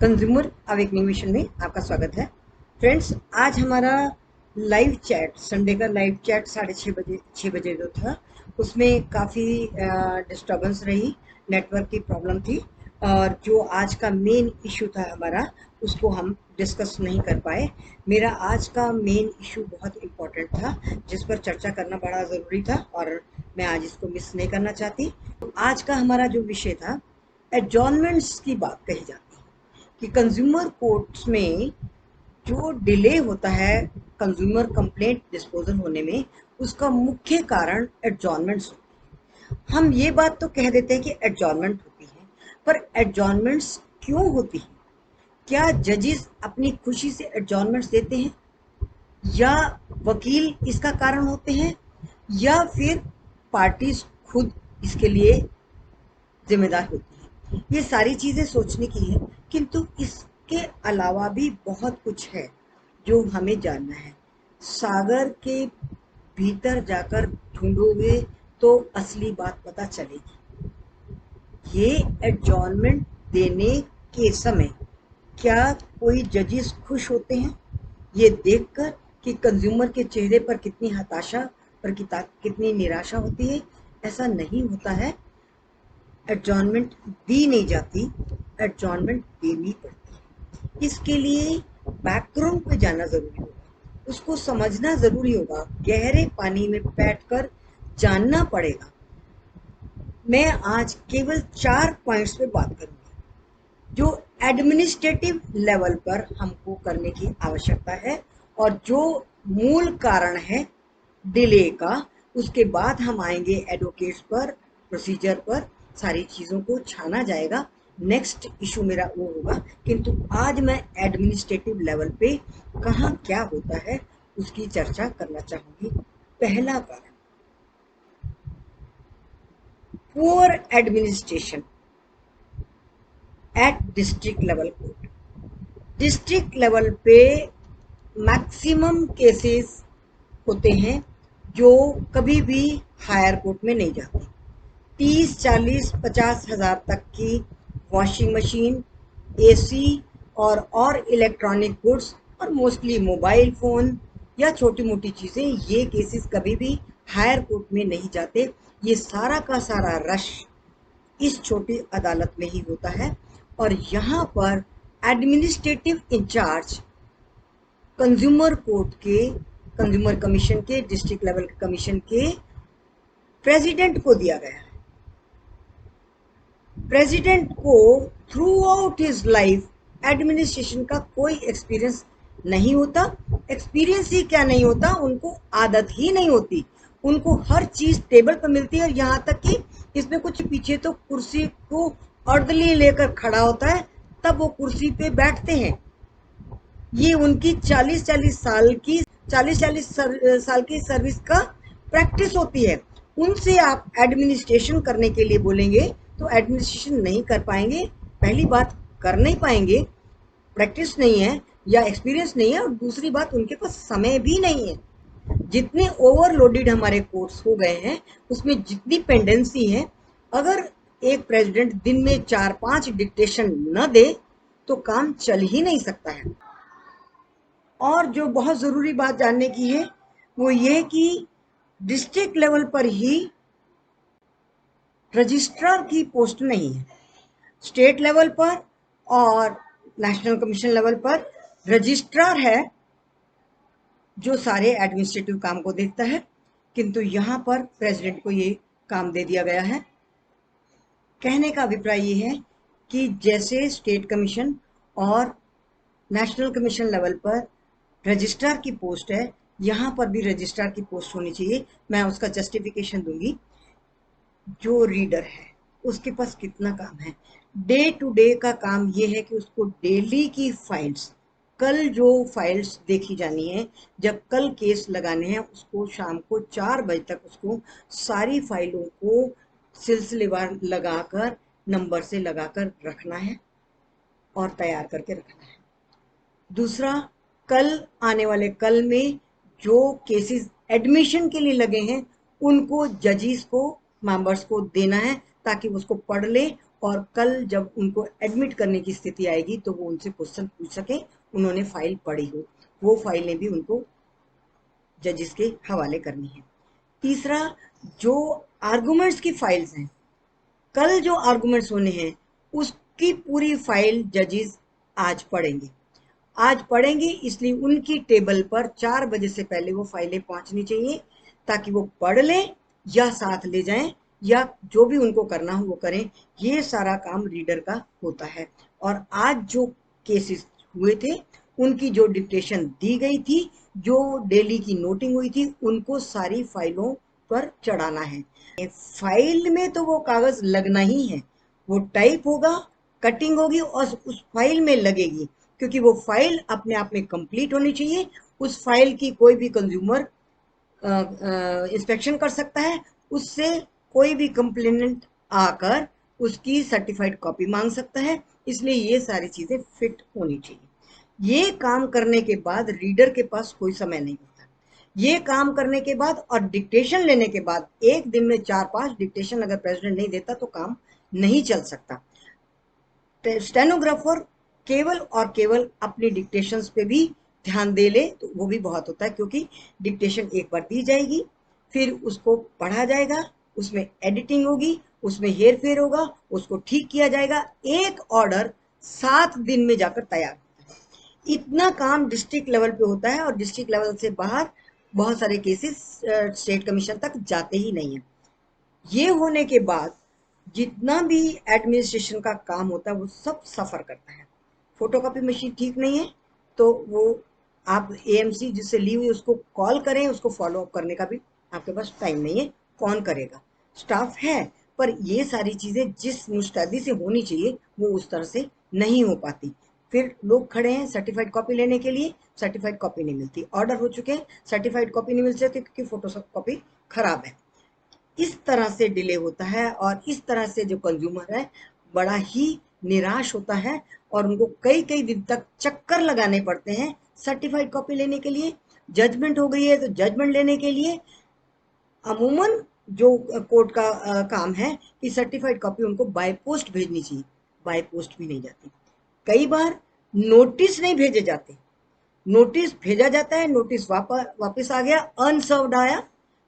Consumer awakening mission में आपका स्वागत है। फ्रेंड्स, आज हमारा लाइव चैट, संडे का लाइव चैट 6:30 बजे जो था, उसमें काफ़ी डिस्टर्बेंस रही, नेटवर्क की प्रॉब्लम थी और जो आज का मेन इशू था हमारा, उसको हम डिस्कस नहीं कर पाए। मेरा आज का मेन इशू बहुत इम्पोर्टेंट था, जिस पर चर्चा करना बड़ा ज़रूरी था और मैं आज इसको मिस नहीं करना चाहती। आज का हमारा जो विषय था, एडजॉर्नमेंट्स की बात कही जाती है कि कंज्यूमर कोर्ट्स में जो डिले होता है कंज्यूमर कंप्लेंट डिस्पोजल होने में, उसका मुख्य कारण एडजॉर्नमेंट्स होती है। हम ये बात तो कह देते हैं कि एडजॉर्नमेंट होती है, पर एडजॉर्नमेंट्स क्यों होती है? क्या जजेस अपनी खुशी से एडजॉर्नमेंट्स देते हैं, या वकील इसका कारण होते हैं, या फिर पार्टीज खुद इसके लिए जिम्मेदार होती है? ये सारी चीज़ें सोचने की है, किंतु इसके अलावा भी बहुत कुछ है जो हमें जानना है। सागर के भीतर जाकर ढूंढोगे तो असली बात पता चलेगी। ये एडजॉर्नमेंट देने के समय क्या कोई जजेस खुश होते हैं ये देखकर कि कंज्यूमर के चेहरे पर कितनी हताशा और कितनी निराशा होती है? ऐसा नहीं होता है। एडजॉर्नमेंट दी नहीं जाती, एडजॉर्नमेंट देनी पड़ती है। इसके लिए बैकग्राउंड पे जाना ज़रूरी होगा, उसको समझना ज़रूरी होगा, गहरे पानी में बैठकर जानना पड़ेगा। मैं आज केवल 4 पॉइंट्स पे बात करूंगी जो एडमिनिस्ट्रेटिव लेवल पर हमको करने की आवश्यकता है और जो मूल कारण है डिले का। उसके बाद हम आएंगे एडवोकेट्स पर, प्रोसीजर पर, सारी चीज़ों को छाना जाएगा। नेक्स्ट इशू मेरा वो होगा, किंतु आज मैं एडमिनिस्ट्रेटिव लेवल पे कहाँ क्या होता है उसकी चर्चा करना चाहूँगी। पहला कारण, poor administration at district level court. District level पे मैक्सिमम केसेस होते हैं जो कभी भी हायर कोर्ट में नहीं जाते। 30, 40, 50 हज़ार तक की वॉशिंग मशीन, एसी और इलेक्ट्रॉनिक गुड्स और मोस्टली मोबाइल फ़ोन या छोटी मोटी चीज़ें, ये केसेस कभी भी हायर कोर्ट में नहीं जाते। ये सारा का सारा रश इस छोटी अदालत में ही होता है और यहाँ पर एडमिनिस्ट्रेटिव इंचार्ज कंज्यूमर कोर्ट के, कंज्यूमर कमीशन के, डिस्ट्रिक्ट लेवल कमीशन के प्रेसिडेंट को दिया गया है। प्रेसिडेंट को through out his life administration का कोई एक्सपीरियंस नहीं होता। एक्सपीरियंस ही क्या नहीं होता, उनको आदत ही नहीं होती। उनको हर चीज टेबल पर मिलती है और यहाँ तक कि इसमें कुछ पीछे तो कुर्सी को ऑर्डरली लेकर खड़ा होता है, तब वो कुर्सी पे बैठते हैं। ये उनकी 40-40 साल की सर्विस का प्रैक्टिस होती है। उनसे आप एडमिनिस्ट्रेशन करने के लिए बोलेंगे तो एडमिनिस्ट्रेशन नहीं कर पाएंगे। पहली बात, कर नहीं पाएंगे, प्रैक्टिस नहीं है या एक्सपीरियंस नहीं है, और दूसरी बात, उनके पास समय भी नहीं है। जितने ओवरलोडेड हमारे कोर्ट्स हो गए हैं, उसमें जितनी पेंडेंसी है, अगर एक प्रेसिडेंट दिन में 4-5 डिक्टेशन न दे तो काम चल ही नहीं सकता है। और जो बहुत ज़रूरी बात जानने की है वो ये कि डिस्ट्रिक्ट लेवल पर ही रजिस्ट्रार की पोस्ट नहीं है। स्टेट लेवल पर और नेशनल कमीशन लेवल पर रजिस्ट्रार है जो सारे एडमिनिस्ट्रेटिव काम को देखता है, किंतु यहाँ पर प्रेसिडेंट को ये काम दे दिया गया है। कहने का अभिप्राय ये है कि जैसे स्टेट कमीशन और नेशनल कमीशन लेवल पर रजिस्ट्रार की पोस्ट है, यहाँ पर भी रजिस्ट्रार की पोस्ट होनी चाहिए। मैं उसका जस्टिफिकेशन दूंगी। जो रीडर है उसके पास कितना काम है? डे टू डे का काम ये है कि उसको डेली की फाइल्स, कल जो फाइल्स देखी जानी है, जब कल केस लगाने हैं, उसको शाम को 4 बजे तक उसको सारी फाइलों को सिलसिलेवार लगाकर, नंबर से लगाकर रखना है और तैयार करके रखना है। दूसरा, कल आने वाले कल में जो केसेस एडमिशन के लिए लगे हैं, उनको जजिस को, मेंबर्स को देना है ताकि उसको पढ़ ले और कल जब उनको एडमिट करने की स्थिति आएगी तो वो उनसे क्वेश्चन पूछ सके, उन्होंने फाइल पढ़ी हो, वो फाइलें भी उनको जजेस के हवाले करनी है। तीसरा, जो आर्गुमेंट्स की फाइल्स हैं, कल जो आर्गुमेंट्स होने हैं उसकी पूरी फाइल जजेस आज पढ़ेंगे। आज पढ़ेंगे इसलिए उनकी टेबल पर 4 बजे से पहले वो फाइलें पहुंचनी चाहिए, ताकि वो पढ़ लें या साथ ले जाएं या जो भी उनको करना हो वो करें। ये सारा काम रीडर का होता है। और आज जो केसेस हुए थे उनकी जो डिक्टेशन दी गई थी, जो डेली की नोटिंग हुई थी, उनको सारी फाइलों पर चढ़ाना है। फाइल में तो वो कागज लगना ही है, वो टाइप होगा, कटिंग होगी और उस फाइल में लगेगी, क्योंकि वो फाइल अपने आप में कंप्लीट होनी चाहिए। उस फाइल की कोई भी कंज्यूमर इंस्पेक्शन कर सकता है, उससे कोई भी कंप्लेनेंट आकर उसकी सर्टिफाइड कॉपी मांग सकता है। इसलिए ये सारी चीजें फिट होनी चाहिए। ये काम करने के बाद रीडर के पास कोई समय नहीं होता। ये काम करने के बाद और डिक्टेशन लेने के बाद, एक दिन में 4-5 डिक्टेशन अगर प्रेसिडेंट नहीं देता तो काम नहीं चल सकता। स्टेनोग्राफर केवल और केवल अपनी डिक्टेशंस पे भी ध्यान दे ले तो वो भी बहुत होता है, क्योंकि डिक्टेशन एक बार दी जाएगी, फिर उसको पढ़ा जाएगा, उसमें एडिटिंग होगी, उसमें हेर फेर होगा, उसको ठीक किया जाएगा। एक ऑर्डर 7 दिन में जाकर तैयार होता है। इतना काम डिस्ट्रिक्ट लेवल पे होता है और डिस्ट्रिक्ट लेवल से बाहर बहुत सारे केसेस स्टेट कमीशन तक जाते ही नहीं है। ये होने के बाद जितना भी एडमिनिस्ट्रेशन का काम होता है वो सब सफर करता है। फोटोकॉपी मशीन ठीक नहीं है तो वो आप एएमसी जिससे ली हुई उसको कॉल करें, उसको फॉलो अप करने का भी आपके पास टाइम नहीं है। कौन करेगा? स्टाफ है, पर ये सारी चीजें जिस मुस्तैदी से होनी चाहिए वो उस तरह से नहीं हो पाती। फिर लोग खड़े हैं सर्टिफाइड कॉपी लेने के लिए, सर्टिफाइड कॉपी नहीं मिलती, ऑर्डर हो चुके हैं, सर्टिफाइड कॉपी नहीं मिल सकती क्योंकि फोटो कॉपी खराब है। इस तरह से डिले होता है और इस तरह से जो कंज्यूमर है बड़ा ही निराश होता है और उनको कई कई दिन तक चक्कर लगाने पड़ते हैं सर्टिफाइड कॉपी लेने के लिए। जजमेंट हो गई है तो जजमेंट लेने के लिए अमूमन जो कोर्ट का काम है कि सर्टिफाइड कॉपी उनको बाय पोस्ट भेजनी चाहिए, बाय पोस्ट भी नहीं जाती। कई बार नोटिस नहीं भेजे जाते, नोटिस भेजा जाता है, नोटिस वापस आ गया, अनसर्व्ड आया,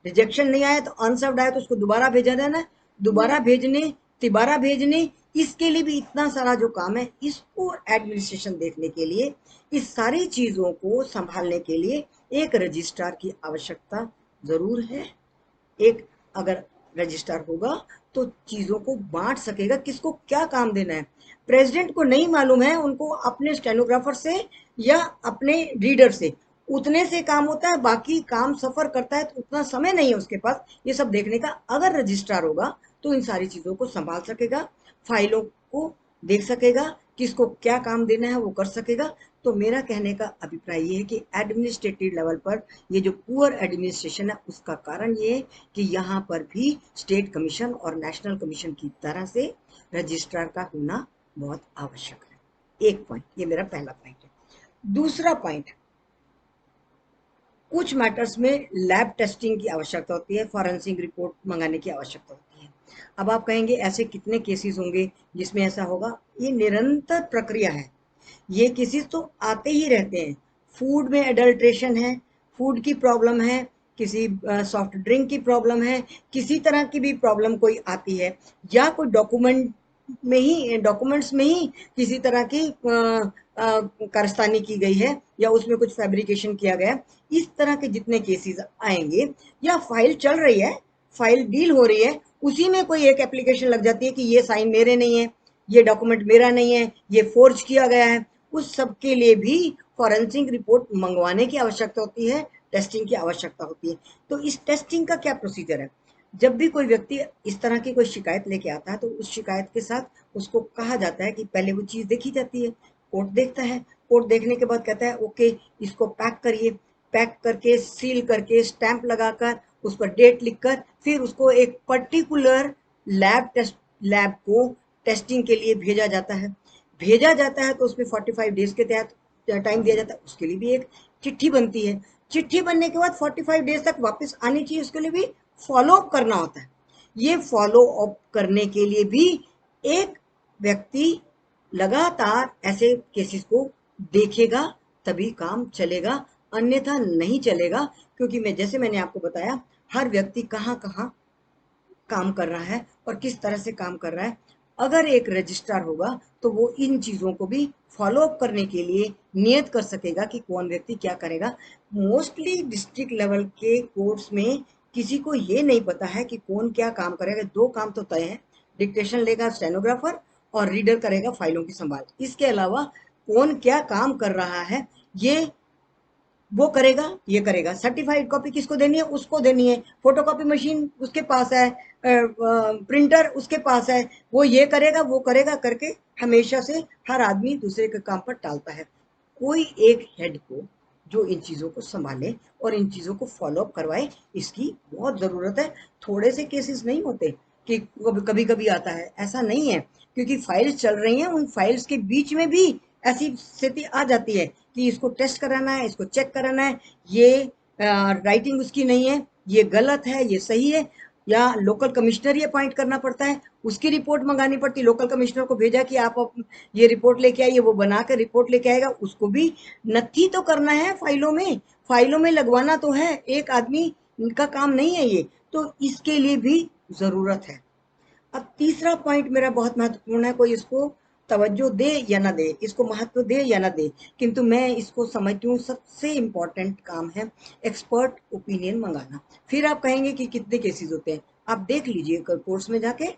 रिजेक्शन नहीं आया तो अनसर्व्ड आया तो उसको दोबारा भेजा जाना, दोबारा भेजने, तिबारा भेजने, इसके लिए भी इतना सारा जो काम है, इसको एडमिनिस्ट्रेशन देखने के लिए, इस सारी चीजों को संभालने के लिए एक रजिस्ट्रार की आवश्यकता जरूर है। एक अगर रजिस्ट्रार होगा तो चीजों को बांट सकेगा, किसको क्या काम देना है। प्रेसिडेंट को नहीं मालूम है, उनको अपने स्टेनोग्राफर से या अपने रीडर से उतने से काम होता है, बाकी काम सफर करता है तो उतना समय नहीं है उसके पास ये सब देखने का। अगर रजिस्ट्रार होगा तो इन सारी चीजों को संभाल सकेगा, फाइलों को देख सकेगा, किसको क्या काम देना है वो कर सकेगा। तो मेरा कहने का अभिप्राय ये है कि एडमिनिस्ट्रेटिव लेवल पर ये जो पुअर एडमिनिस्ट्रेशन है उसका कारण ये है कि यहाँ पर भी स्टेट कमीशन और नेशनल कमीशन की तरह से रजिस्ट्रार का होना बहुत आवश्यक है। एक पॉइंट, ये मेरा पहला पॉइंट है। दूसरा पॉइंट, कुछ मैटर्स में लैब टेस्टिंग की आवश्यकता होती है, फॉरेंसिक रिपोर्ट मंगाने की आवश्यकता होती है। अब आप कहेंगे ऐसे कितने केसेस होंगे जिसमें ऐसा होगा? ये निरंतर प्रक्रिया है, ये केसेस तो आते ही रहते हैं। फूड में एडल्ट्रेशन है, फूड की प्रॉब्लम है, किसी सॉफ्ट ड्रिंक की प्रॉब्लम है, किसी तरह की भी प्रॉब्लम कोई आती है, या कोई डॉक्यूमेंट्स में ही किसी तरह की कारस्तानी की गई है या उसमें कुछ फैब्रिकेशन किया गया, इस तरह के जितने केसेस आएंगे, या फाइल चल रही है, फाइल डील हो रही है, उसी में कोई एक एप्लीकेशन लग जाती है कि ये साइन मेरे नहीं है, ये डॉक्यूमेंट मेरा नहीं है, ये फोर्ज किया गया है, उस सब के लिए भी फॉरेंसिक रिपोर्ट मंगवाने की आवश्यकता होती है, टेस्टिंग की आवश्यकता होती है। तो इस टेस्टिंग का क्या प्रोसीजर है? जब भी कोई व्यक्ति इस तरह की कोई शिकायत लेके आता है तो उस शिकायत के साथ उसको कहा जाता है कि पहले वो चीज देखी जाती है, कोर्ट देखता है, कोर्ट देखने के बाद कहता है ओके इसको पैक करिए, पैक करके सील करके स्टैंप लगाकर उस पर डेट लिखकर फिर उसको एक पर्टिकुलर लैब को टेस्टिंग के लिए भेजा जाता है। भेजा जाता है तो उसमें 45 डेज के तहत टाइम दिया जाता है, उसके लिए भी एक चिट्ठी बनती है। चिट्ठी बनने के बाद 45 डेज तक वापस आनी चाहिए, उसके लिए भी फॉलो अप करना होता है। ये फॉलो अप करने के लिए भी एक व्यक्ति लगातार ऐसे केसेस को देखेगा तभी काम चलेगा, अन्यथा नहीं चलेगा। क्योंकि जैसे मैंने आपको बताया, हर व्यक्ति कहाँ कहाँ काम कर रहा है और किस तरह से काम कर रहा है। अगर एक रजिस्ट्रार होगा तो वो इन चीज़ों को भी फॉलो अप करने के लिए नियत कर सकेगा कि कौन व्यक्ति क्या करेगा। मोस्टली डिस्ट्रिक्ट लेवल के कोर्ट्स में किसी को ये नहीं पता है कि कौन क्या काम करेगा। दो काम तो तय है, डिक्टेशन लेगा स्टेनोग्राफर और रीडर करेगा फाइलों की संभाल। इसके अलावा कौन क्या काम कर रहा है ये वो करेगा, ये करेगा। सर्टिफाइड कॉपी किसको देनी है, उसको देनी है। फोटोकॉपी मशीन उसके पास है, प्रिंटर उसके पास है, वो ये करेगा वो करेगा करके हमेशा से हर आदमी दूसरे के काम पर टालता है। कोई एक हेड को जो इन चीज़ों को संभाले और इन चीज़ों को फॉलो अप करवाए, इसकी बहुत ज़रूरत है। थोड़े से केसेस नहीं होते कि कभी कभी आता है, ऐसा नहीं है। क्योंकि फाइल्स चल रही हैं, उन फाइल्स के बीच में भी ऐसी स्थिति आ जाती है कि इसको टेस्ट कराना है, इसको चेक कराना है, ये राइटिंग उसकी नहीं है, ये गलत है, ये सही है। या लोकल कमिश्नर ही अपॉइंट करना पड़ता है, उसकी रिपोर्ट मंगानी पड़ती है। लोकल कमिश्नर को भेजा कि आप ये रिपोर्ट लेके आइए, वो बना कर रिपोर्ट लेके आएगा। उसको भी नथी तो करना है फाइलों में लगवाना तो है। एक आदमी का काम नहीं है ये, तो इसके लिए भी ज़रूरत है। अब तीसरा पॉइंट मेरा बहुत महत्वपूर्ण है, कोई इसको तवज्जो दे या ना दे, इसको महत्व दे या ना दे, किंतु मैं इसको समझती हूँ सबसे इम्पोर्टेंट काम है एक्सपर्ट ओपिनियन मंगाना। फिर आप कहेंगे कि कितने केसेस होते हैं, आप देख लीजिए कोर्ट्स में जाके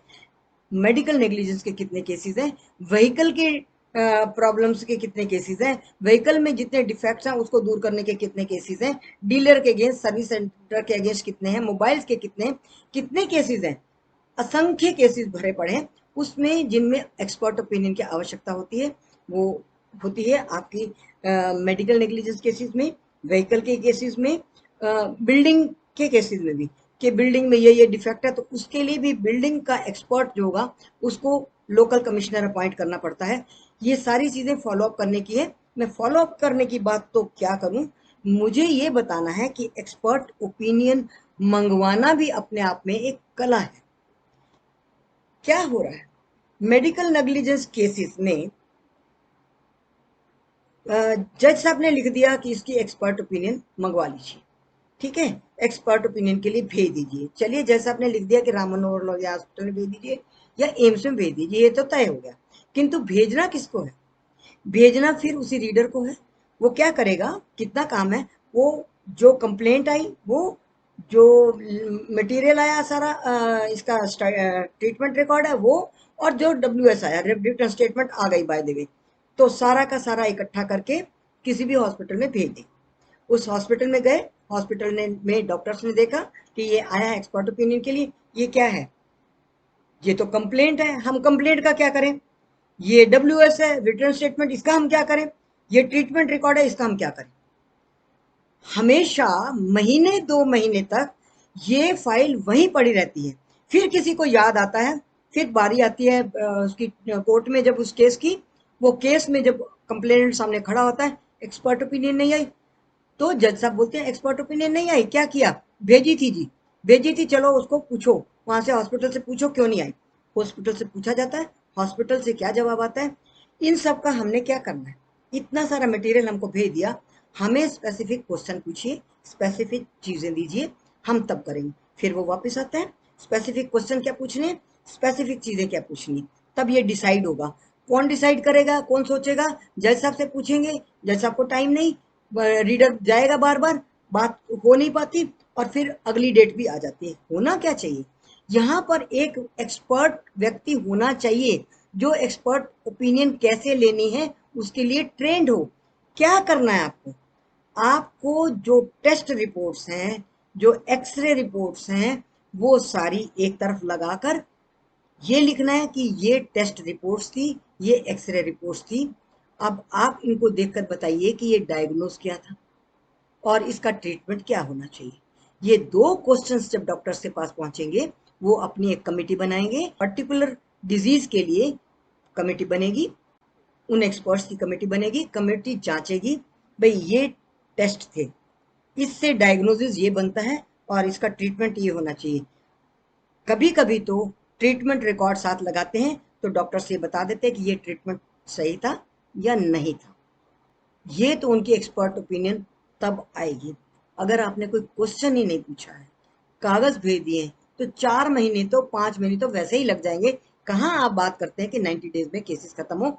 मेडिकल नेग्लिजेंस के कितने केसेस हैं, व्हीकल के प्रॉब्लम्स के कितने केसेस हैं, व्हीकल में जितने डिफेक्ट्स हैं उसको दूर करने के कितने केसेस हैं, डीलर के अगेंस्ट, सर्विस सेंटर के अगेंस्ट कितने हैं, मोबाइल्स के कितने कितने केसेस हैं। असंख्य केसेस भरे पड़े हैं उसमें, जिनमें एक्सपर्ट ओपिनियन की आवश्यकता होती है। वो होती है आपकी मेडिकल नेग्लिजेंस केसेस में, व्हीकल के केसेस में, बिल्डिंग के केसेस में भी, कि बिल्डिंग में ये डिफेक्ट है, तो उसके लिए भी बिल्डिंग का एक्सपर्ट जो होगा उसको लोकल कमिश्नर अपॉइंट करना पड़ता है। ये सारी चीज़ें फॉलो अप करने की है। मैं फॉलो अप करने की बात तो क्या करूं, मुझे ये बताना है कि एक्सपर्ट ओपिनियन मंगवाना भी अपने आप में एक कला है। क्या हो रहा है मेडिकल नेग्लिजेंस केसेस में, जज साहब ने लिख दिया कि इसकी एक्सपर्ट ओपिनियन मंगवा लीजिए, ठीक है, एक्सपर्ट ओपिनियन के लिए भेज दीजिए। चलिए, जैसा आपने लिख दिया कि राम मनोहर लोहिया हॉस्पिटल में भेज दीजिए या एम्स में भेज दीजिए, ये तो तय हो गया। किंतु भेजना किसको है, भेजना फिर उसी रीडर को है। वो क्या करेगा, कितना काम है, वो जो कंप्लेंट आई, वो जो मटेरियल आया सारा, इसका ट्रीटमेंट रिकॉर्ड है वो, और जो WS आया, रिटन स्टेटमेंट आ गई बाय द वे, तो सारा का सारा इकट्ठा करके किसी भी हॉस्पिटल में भेज दें। उस हॉस्पिटल में गए, हॉस्पिटल ने में डॉक्टर्स ने देखा कि ये आया है एक्सपर्ट ओपिनियन के लिए, ये क्या है, ये तो कंप्लेंट है, हम कंप्लेंट का क्या करें, ये WS है रिटर्न स्टेटमेंट, इसका हम क्या करें, ये ट्रीटमेंट रिकॉर्ड है, इसका हम क्या करें। हमेशा महीने 2 महीने तक ये फाइल वहीं पड़ी रहती है। फिर किसी को याद आता है, फिर बारी आती है उसकी कोर्ट में, जब उस केस की, वो केस में जब कंप्लेनेंट सामने खड़ा होता है, एक्सपर्ट ओपिनियन नहीं आई, तो जज साहब बोलते हैं एक्सपर्ट ओपिनियन नहीं आई, क्या किया, भेजी थी जी, भेजी थी, चलो उसको पूछो, वहां से हॉस्पिटल से पूछो क्यों नहीं आई। हॉस्पिटल से पूछा जाता है, हॉस्पिटल से क्या जवाब आता है। इन सब का हमने क्या करना है, इतना सारा मटेरियल हमको भेज दिया, हमें स्पेसिफिक क्वेश्चन पूछिए, स्पेसिफिक चीजें दीजिए, हम तब करेंगे। फिर वो वापस आता है, स्पेसिफिक क्वेश्चन क्या पूछने, स्पेसिफिक चीजें क्या पूछनी, तब ये डिसाइड होगा। कौन डिसाइड करेगा, कौन सोचेगा, जज साहब से पूछेंगे, जज साहब को टाइम नहीं, रीडर जाएगा बार बार, बात हो नहीं पाती, और फिर अगली डेट भी आ जाती है। होना क्या चाहिए, यहाँ पर एक एक्सपर्ट व्यक्ति होना चाहिए, जो एक्सपर्ट ओपिनियन कैसे लेनी है उसके लिए ट्रेंड हो। क्या करना है आपको, आपको जो टेस्ट रिपोर्ट्स हैं, जो एक्सरे रिपोर्ट्स हैं, वो सारी एक तरफ लगाकर ये लिखना है कि ये टेस्ट रिपोर्ट्स थी, ये एक्सरे रिपोर्ट्स थी। अब आप इनको देखकर बताइए कि ये डायग्नोज क्या था और इसका ट्रीटमेंट क्या होना चाहिए। ये दो क्वेश्चंस जब डॉक्टर के पास पहुंचेंगे, वो अपनी एक कमेटी बनाएंगे, पर्टिकुलर डिजीज के लिए कमेटी बनेगी, उन एक्सपर्ट्स की कमेटी बनेगी, कमेटी जांचेगी, भाई ये टेस्ट थे, इससे डायग्नोसिस ये बनता है और इसका ट्रीटमेंट ये होना चाहिए। कभी कभी तो ट्रीटमेंट रिकॉर्ड साथ लगाते हैं, तो डॉक्टर से बता देते कि ये ट्रीटमेंट सही था या नहीं था। ये तो उनकी एक्सपर्ट ओपिनियन तब आएगी। अगर आपने कोई क्वेश्चन ही नहीं पूछा है, कागज भेज दिए, तो 4 महीने तो 5 महीने तो वैसे ही लग जाएंगे। कहाँ आप बात करते हैं कि 90 डेज में केसेस खत्म हो।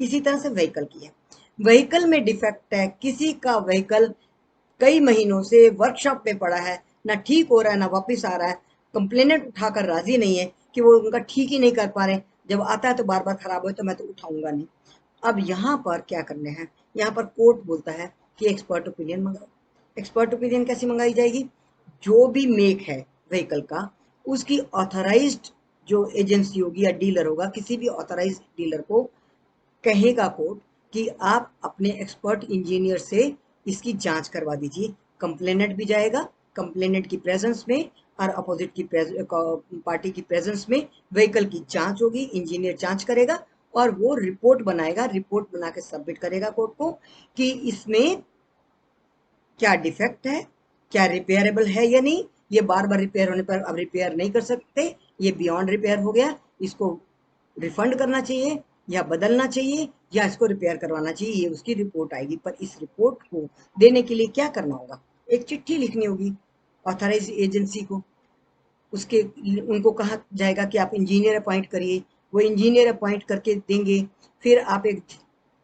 इसी तरह से व्हीकल की है, व्हीकल में डिफेक्ट है, किसी का व्हीकल कई महीनों से वर्कशॉप में पड़ा है, ना ठीक हो रहा है ना वापस आ रहा है, कंप्लेनेंट उठाकर राजी नहीं है कि वो उनका ठीक ही नहीं कर पा रहे, जब आता है तो बार बार खराब हो तो मैं तो उठाऊंगा नहीं। अब यहाँ पर क्या करने हैं, यहाँ पर कोर्ट बोलता है कि एक्सपर्ट ओपिनियन मंगाओ। एक्सपर्ट ओपिनियन कैसे मंगाई जाएगी? जो भी मेक है व्हीकल का, उसकी ऑथराइज्ड जो एजेंसी होगी या डीलर होगा, किसी भी ऑथराइज्ड डीलर को कहेगा कोर्ट कि आप अपने एक्सपर्ट इंजीनियर से इसकी जांच करवा दीजिए। कंप्लेनेंट भी जाएगा, कंप्लेनेंट की प्रेजेंस में और अपोजिट की पार्टी की प्रेजेंस में व्हीकल की जांच होगी, इंजीनियर जांच करेगा और वो रिपोर्ट बनाएगा, रिपोर्ट बना के सबमिट करेगा कोर्ट को कि इसमें क्या डिफेक्ट है, क्या रिपेयरेबल है या नहीं। ये बार बार रिपेयर होने पर अब रिपेयर नहीं कर सकते, ये बियॉन्ड रिपेयर हो गया, इसको रिफंड करना चाहिए या बदलना चाहिए या इसको रिपेयर करवाना चाहिए, ये उसकी रिपोर्ट आएगी। पर इस रिपोर्ट को देने के लिए क्या करना होगा? एक चिट्ठी लिखनी होगी ऑथराइज एजेंसी को। उसके उनको कहा जाएगा कि आप इंजीनियर अपॉइंट करिए, वो इंजीनियर अपॉइंट करके देंगे। फिर आप एक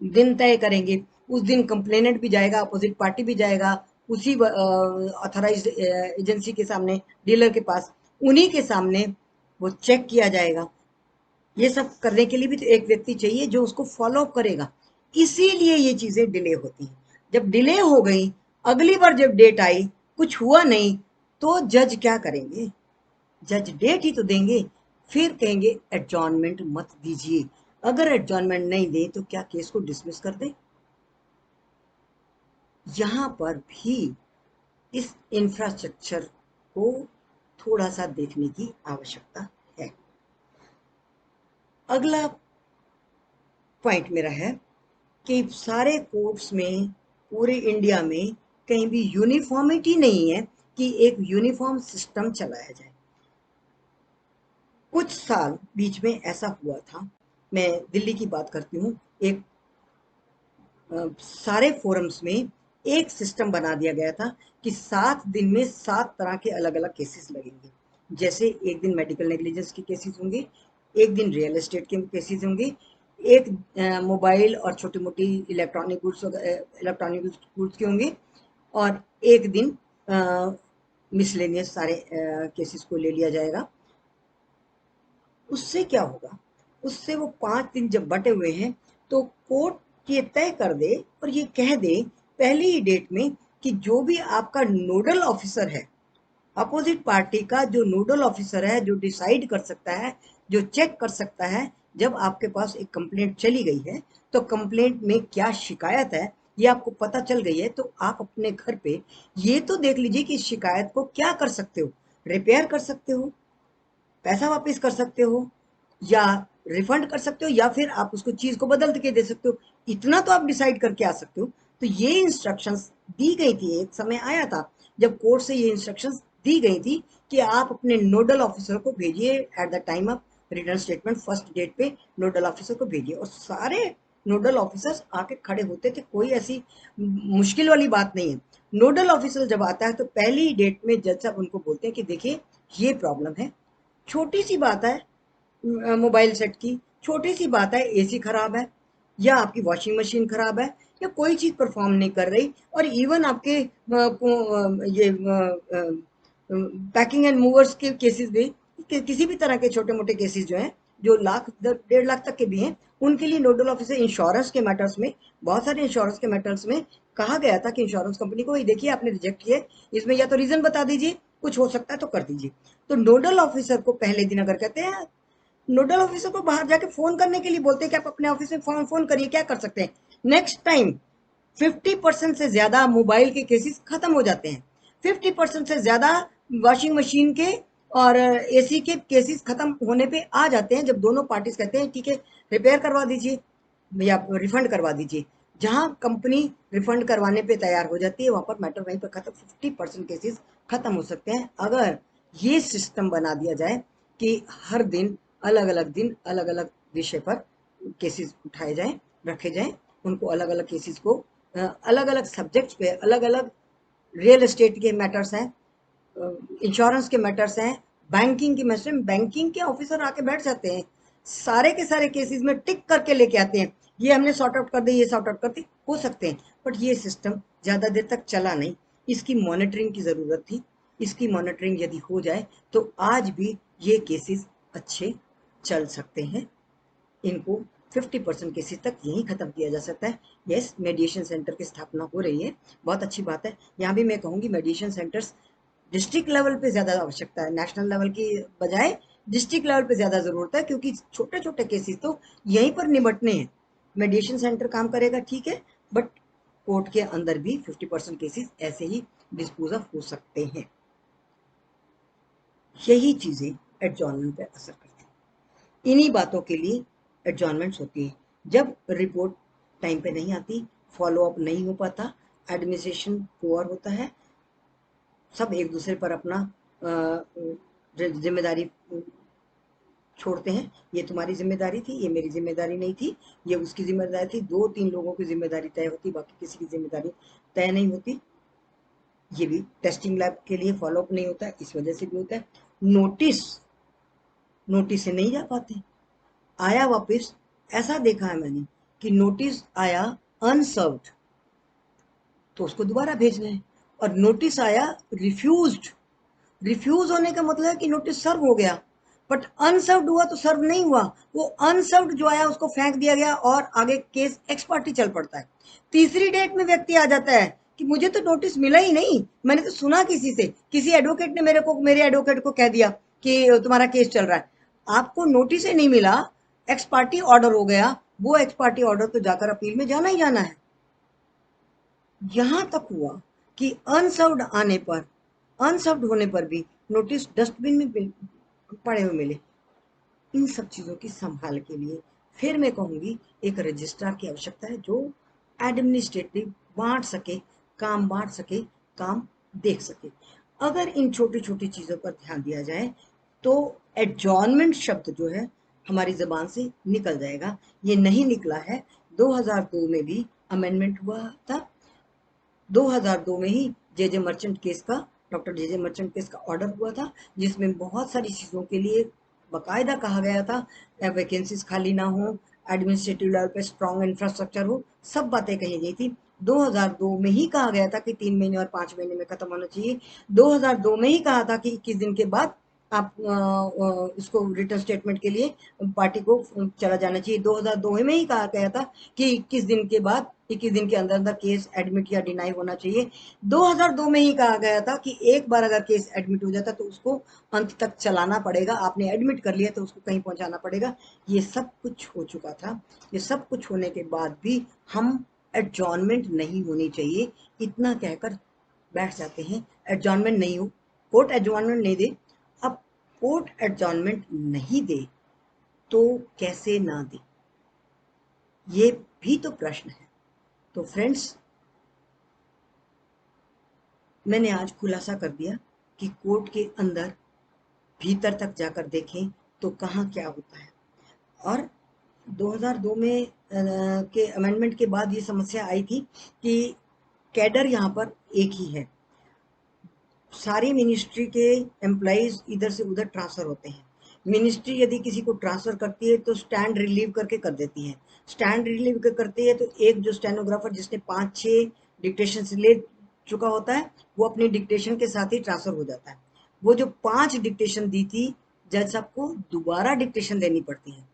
दिन तय करेंगे, उस दिन कंप्लेनेंट भी जाएगा, अपोजिट पार्टी भी जाएगा उसी ऑथराइज्ड एजेंसी के सामने, डीलर के पास, उन्हीं के सामने वो चेक किया जाएगा। ये सब करने के लिए भी तो एक व्यक्ति चाहिए जो उसको फॉलो अप करेगा। इसीलिए ये चीजें डिले होती हैं। जब डिले हो गई, अगली बार जब डेट आई, कुछ हुआ नहीं, तो जज क्या करेंगे? जज डेट ही तो देंगे, फिर कहेंगे एडजॉर्नमेंट मत दीजिए। अगर एडजॉर्नमेंट नहीं दे तो क्या केस को डिसमिस कर दे? यहां पर भी इस इंफ्रास्ट्रक्चर को थोड़ा सा देखने की आवश्यकता है। अगला पॉइंट मेरा है कि सारे कोर्ट्स में पूरे इंडिया में कहीं भी यूनिफॉर्मिटी नहीं है कि एक यूनिफॉर्म सिस्टम चलाया जाए। कुछ साल बीच में ऐसा हुआ था, मैं दिल्ली की बात करती हूँ, एक सारे फोरम्स में एक सिस्टम बना दिया गया था कि 7 दिन में 7 तरह के अलग अलग केसेस लगेंगे। जैसे एक दिन मेडिकल नेग्लिजेंस के केसेस होंगे, एक दिन रियल एस्टेट के केसेस होंगे, एक मोबाइल और छोटी मोटी इलेक्ट्रॉनिक गुड्स के होंगे, और एक दिन मिसलेनियस सारे केसेस को ले लिया जाएगा। उससे क्या होगा? उससे वो 5 दिन जब बटे हुए हैं तो कोर्ट ये तय कर दे और ये कह दे पहली ही डेट में कि जो भी आपका नोडल ऑफिसर है, अपोजिट पार्टी का जो नोडल ऑफिसर है, जो डिसाइड कर सकता है, जो चेक कर सकता है, जब आपके पास एक कंप्लेंट चली गई है तो कंप्लेंट में क्या शिकायत है ये आपको पता चल गई है, तो आप अपने घर पे ये तो देख लीजिए कि शिकायत को क्या कर सकते हो। रिपेयर कर सकते हो, पैसा वापस कर सकते हो, या रिफंड कर सकते हो, या फिर आप उसको चीज को बदल के दे सकते हो। इतना तो आप डिसाइड करके आ सकते हो। तो ये इंस्ट्रक्शंस दी गई थी, एक समय आया था जब कोर्ट से ये इंस्ट्रक्शंस दी गई थी कि आप अपने नोडल ऑफिसर को भेजिए at the time of return statement, first date पे नोडल ऑफिसर को भेजिए। और सारे नोडल ऑफिसर्स आके खड़े होते थे, कोई ऐसी मुश्किल वाली बात नहीं है। नोडल ऑफिसर जब आता है तो पहली डेट में जज साहब उनको बोलते हैं कि देखिए ये प्रॉब्लम है, छोटी सी बात है, मोबाइल सेट की छोटी सी बात है, एसी खराब है या आपकी वॉशिंग मशीन खराब है या कोई चीज परफॉर्म नहीं कर रही, और इवन आपके ये पैकिंग एंड मूवर्स के केसेस भी, किसी भी तरह के छोटे मोटे केसेस जो हैं, जो लाख 1.5 लाख तक के भी हैं, उनके लिए नोडल ऑफिसर इंश्योरेंस के मैटर्स में, बहुत सारे इंश्योरेंस के मैटर्स में कहा गया था कि इंश्योरेंस कंपनी को ये देखिए आपने रिजेक्ट किए, इसमें या तो रीजन बता दीजिए, कुछ हो सकता है तो कर दीजिए। तो नोडल ऑफिसर को पहले दिन अगर कहते हैं, नोडल ऑफिसर को बाहर जाके फोन करने के लिए बोलते हैं कि आप अपने ऑफिस में फोन करिए, क्या कर सकते हैं? नेक्स्ट टाइम 50% से ज्यादा मोबाइल के केसेस खत्म हो जाते हैं, 50% से ज्यादा वॉशिंग मशीन के और एसी के केसेस खत्म होने पे आ जाते हैं जब दोनों पार्टीज कहते हैं ठीक है रिपेयर करवा दीजिए या रिफंड करवा दीजिए। जहां कंपनी रिफंड करवाने पे तैयार हो जाती है वहां पर मैटर वहीं पर खत्म, 50% केसेस खत्म हो सकते हैं अगर ये सिस्टम बना दिया जाए कि हर दिन अलग अलग विषय पर केसेस उठाए जाएं, रखे जाएं, उनको अलग अलग केसेस को अलग अलग सब्जेक्ट्स पे, अलग अलग रियल एस्टेट के मैटर्स हैं, इंश्योरेंस के मैटर्स हैं, बैंकिंग के मैटर्स, बैंकिंग के ऑफिसर आके बैठ जाते हैं, सारे के सारे केसेस में टिक करके लेके आते हैं, ये हमने सॉर्ट आउट कर दिया, ये सॉर्ट आउट करते हो सकते हैं, बट ये सिस्टम ज़्यादा देर तक चला नहीं। इसकी मॉनिटरिंग की ज़रूरत थी। इसकी मॉनिटरिंग यदि हो जाए तो आज भी ये केसेस अच्छे चल सकते हैं। इनको 50% केसेस तक यहीं ख़त्म किया जा सकता है। यस, मेडिएशन सेंटर की स्थापना हो रही है, बहुत अच्छी बात है। यहाँ भी मैं कहूँगी मेडिएशन सेंटर्स डिस्ट्रिक्ट लेवल पे ज़्यादा आवश्यकता है, नेशनल लेवल की बजाय डिस्ट्रिक्ट लेवल पे ज़्यादा ज़रूरत है, क्योंकि छोटे छोटे केसेस तो यहीं पर निपटने हैं। मेडिएशन सेंटर काम करेगा ठीक है, बट कोर्ट के अंदर भी 50% केसेस ऐसे ही डिस्पोज ऑफ हो सकते हैं। यही चीज़ें एडजॉर्नमेंट पे असर करती हैं। इन्हीं बातों के लिए एडजॉर्नमेंट्स होती है। जब रिपोर्ट टाइम पे नहीं आती, फॉलो अप नहीं हो पाता, एडमिनिस्ट्रेशन पुअर होता है, सब एक दूसरे पर अपना जिम्मेदारी छोड़ते हैं, ये तुम्हारी जिम्मेदारी थी, ये मेरी जिम्मेदारी नहीं थी, ये उसकी जिम्मेदारी थी, 2-3 लोगों की जिम्मेदारी तय होती, बाकी किसी की जिम्मेदारी तय नहीं होती। ये भी टेस्टिंग लैब के लिए फॉलोअप नहीं होता है, इस वजह से भी होता है। नोटिस नोटिस से नहीं जा पाते, आया वापस, ऐसा देखा है मैंने कि नोटिस आया अनसर्व्ड तो उसको दोबारा भेज रहे हैं, और नोटिस आया रिफ्यूज्ड, रिफ्यूज होने का मतलब है कि नोटिस सर्व हो गया, बट अनसर्व्ड हुआ तो सर्व नहीं हुआ, वो अनसर्व्ड जो आया उसको फेंक दिया गया और आगे केस एक्स पार्टी चल पड़ता है। तीसरी डेट में व्यक्ति आ जाता है कि मुझे तो नोटिस मिला ही नहीं, मैंने तो सुना किसी से, किसी एडवोकेट ने मेरे एडवोकेट को कह दिया कि तुम्हारा केस चल रहा है। आपको नोटिस ही नहीं मिला, एक्स पार्टी ऑर्डर हो गया, वो एक्स पार्टी ऑर्डर तो जाकर अपील में जाना ही जाना है। यहां तक हुआ कि अनसर्व्ड आने पर, अनसर्व्ड होने पर भी नोटिस डस्टबिन में पड़े हुए मिले। इन सब चीज़ों की संभाल के लिए फिर मैं कहूँगी एक रजिस्ट्रार की आवश्यकता है, जो एडमिनिस्ट्रेटिव बांट सके, काम बांट सके, काम देख सके। अगर इन छोटी छोटी चीज़ों पर ध्यान दिया जाए तो एडजॉर्नमेंट शब्द जो है हमारी ज़बान से निकल जाएगा। ये नहीं निकला है, 2002 में भी अमेंडमेंट हुआ था, 2002 में ही जे मर्चेंट केस का, डॉक्टर जे मर्चेंट केस का ऑर्डर हुआ था, जिसमें बहुत सारी चीज़ों के लिए बकायदा कहा गया था, वैकेंसीज खाली ना हो, एडमिनिस्ट्रेटिव लेवल पे स्ट्रॉन्ग इंफ्रास्ट्रक्चर हो, सब बातें कही गई थी। 2002 में ही कहा गया था कि 3 महीने और 5 महीने में खत्म होना चाहिए। 2002 में ही कहा था कि 21 दिन के बाद आप इसको रिटर्न स्टेटमेंट के लिए पार्टी को चला जाना चाहिए। 2002 में ही कहा गया था कि 21 दिन के बाद, 21 दिन के अंदर अंदर केस एडमिट या डिनाई होना चाहिए। 2002 में ही कहा गया था कि एक बार अगर केस एडमिट हो जाता तो उसको अंत तक चलाना पड़ेगा, आपने एडमिट कर लिया तो उसको कहीं पहुंचाना पड़ेगा। ये सब कुछ हो चुका था। ये सब कुछ होने के बाद भी हम एडजॉर्नमेंट नहीं होनी चाहिए इतना कहकर बैठ जाते हैं। एडजॉर्नमेंट नहीं हो, कोर्ट एडजॉर्नमेंट नहीं दे, अब कोर्ट एडजॉर्नमेंट नहीं दे तो कैसे ना दे, ये भी तो प्रश्न है। तो फ्रेंड्स, मैंने आज खुलासा कर दिया कि कोर्ट के अंदर भीतर तक जाकर देखें तो कहाँ क्या होता है। और 2002 में के अमेंडमेंट के बाद ये समस्या आई थी कि कैडर यहाँ पर एक ही है, सारी मिनिस्ट्री के एम्प्लॉइज इधर से उधर ट्रांसफर होते हैं। मिनिस्ट्री यदि किसी को ट्रांसफर करती है तो स्टैंड रिलीव करके कर देती है, स्टैंड रिलीव करती है तो एक जो स्टेनोग्राफर जिसने 5-6 डिक्टेशन ले चुका होता है वो अपनी डिक्टेशन के साथ ही ट्रांसफर हो जाता है। वो जो 5 डिक्टेशन दी थी जज साहब को दोबारा डिक्टेशन देनी पड़ती है।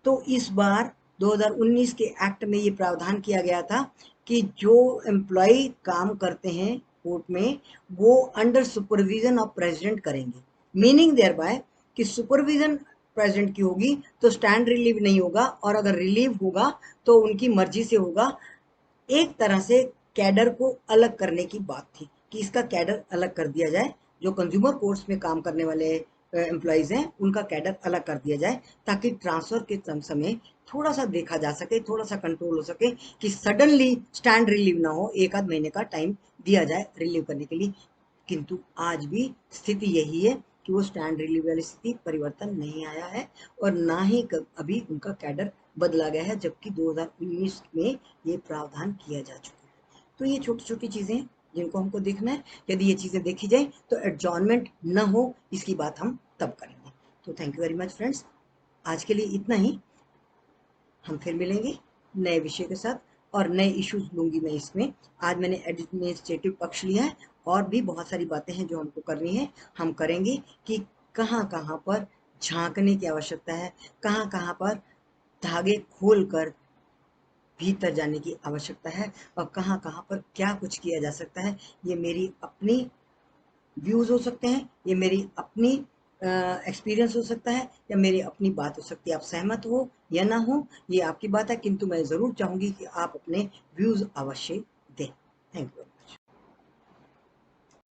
तो इस बार 2019 के एक्ट में ये प्रावधान किया गया था कि जो एम्प्लॉय काम करते हैं कोर्ट में वो अंडर सुपरविजन ऑफ प्रेसिडेंट करेंगे, मीनिंग देयर बाय कि सुपरविजन प्रेसिडेंट की होगी तो स्टैंड रिलीव नहीं होगा, और अगर रिलीव होगा तो उनकी मर्जी से होगा। एक तरह से कैडर को अलग करने की बात थी कि इसका कैडर अलग कर दिया जाए, जो कंज्यूमर कोर्ट्स में काम करने वाले एम्प्लॉयज हैं उनका कैडर अलग कर दिया जाए, ताकि ट्रांसफर के समय थोड़ा सा देखा जा सके, थोड़ा सा कंट्रोल हो सके कि सडनली स्टैंड रिलीव ना हो, 1-आध महीने का टाइम दिया जाए रिलीव करने के लिए। किंतु आज भी स्थिति यही है कि वो स्टैंड रिलीव वाली स्थिति परिवर्तन नहीं आया है और ना ही अभी उनका कैडर बदला गया है, जबकि 2019 में ये प्रावधान किया जा चुका है। तो ये छोटी छोटी चीजें हैं जिनको हमको देखना है। यदि ये चीजें देखी जाए तो एडजॉर्नमेंट न हो, इसकी बात हम तब करेंगे। तो thank you very much friends, आज के लिए इतना ही। हम फिर मिलेंगे नए विषय के साथ और नए इश्यूज लूंगी मैं इसमें। आज मैंने एडमिनिस्ट्रेटिव पक्ष लिया है और भी बहुत सारी बातें हैं जो हमको करनी है, हम करेंगे कि कहाँ कहाँ पर झांकने की आवश्यकता है, कहाँ कहाँ पर धागे खोल कर भीतर जाने की आवश्यकता है और कहाँ कहाँ पर क्या कुछ किया जा सकता है। ये मेरी अपनी व्यूज हो सकते हैं, ये मेरी अपनी एक्सपीरियंस हो सकता है या मेरी अपनी बात हो सकती है। आप सहमत हो या ना हो ये आपकी बात है, किंतु मैं ज़रूर चाहूँगी कि आप अपने व्यूज अवश्य दें। Thank you.